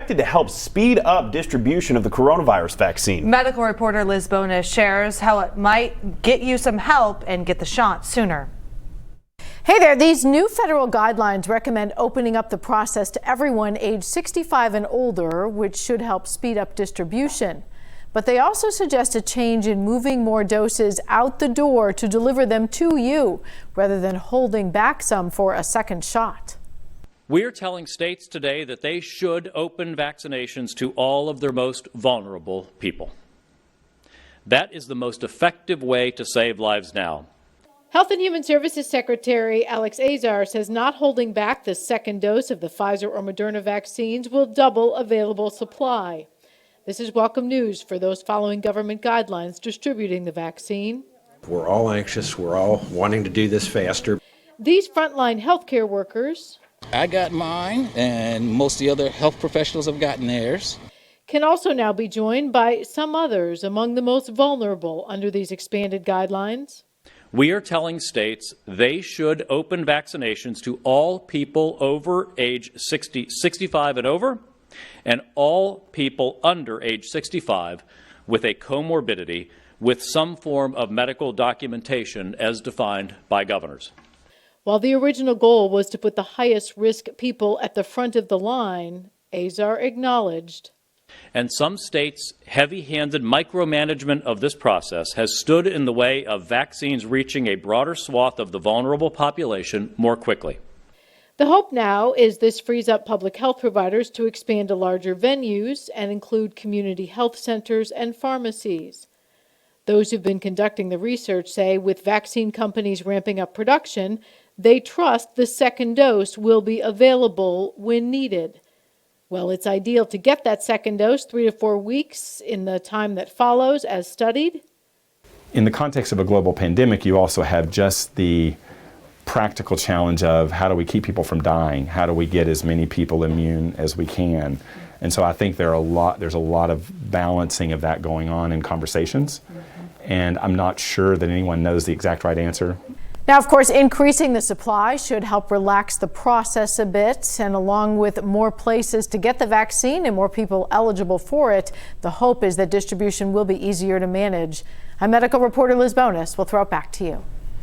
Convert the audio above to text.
expected to help speed up distribution of the coronavirus vaccine. Medical reporter Liz Bonas shares how it might get you some help and get the shot sooner. Hey there, these new federal guidelines recommend opening up the process to everyone age 65 and older, which should help speed up distribution. But they also suggest a change in moving more doses out the door to deliver them to you, rather than holding back some for a second shot. We're telling states today that they should open vaccinations to all of their most vulnerable people. That is the most effective way to save lives now. Health and Human Services Secretary Alex Azar says not holding back the second dose of the Pfizer or Moderna vaccines will double available supply. This is welcome news for those following government guidelines distributing the vaccine. We're all anxious. We're all wanting to do this faster. These frontline healthcare workers, I got mine, and most of the other health professionals have gotten theirs, can also now be joined by some others among the most vulnerable under these expanded guidelines. We are telling states they should open vaccinations to all people over age 65 and over, and all people under age 65 with a comorbidity with some form of medical documentation as defined by governors. While the original goal was to put the highest risk people at the front of the line, Azar acknowledged. And some states' heavy-handed micromanagement of this process has stood in the way of vaccines reaching a broader swath of the vulnerable population more quickly. The hope now is this frees up public health providers to expand to larger venues and include community health centers and pharmacies. Those who've been conducting the research say with vaccine companies ramping up production, they trust the second dose will be available when needed. Well, it's ideal to get that second dose 3 to 4 weeks in the time that follows, as studied. In the context of a global pandemic, you also have just the practical challenge of how do we keep people from dying? How do we get as many people immune as we can? And so I think there's a lot of balancing of that going on in conversations. And I'm not sure that anyone knows the exact right answer. Now, of course, increasing the supply should help relax the process a bit, and along with more places to get the vaccine and more people eligible for it, the hope is that distribution will be easier to manage. I'm medical reporter Liz Bonas. We'll throw it back to you.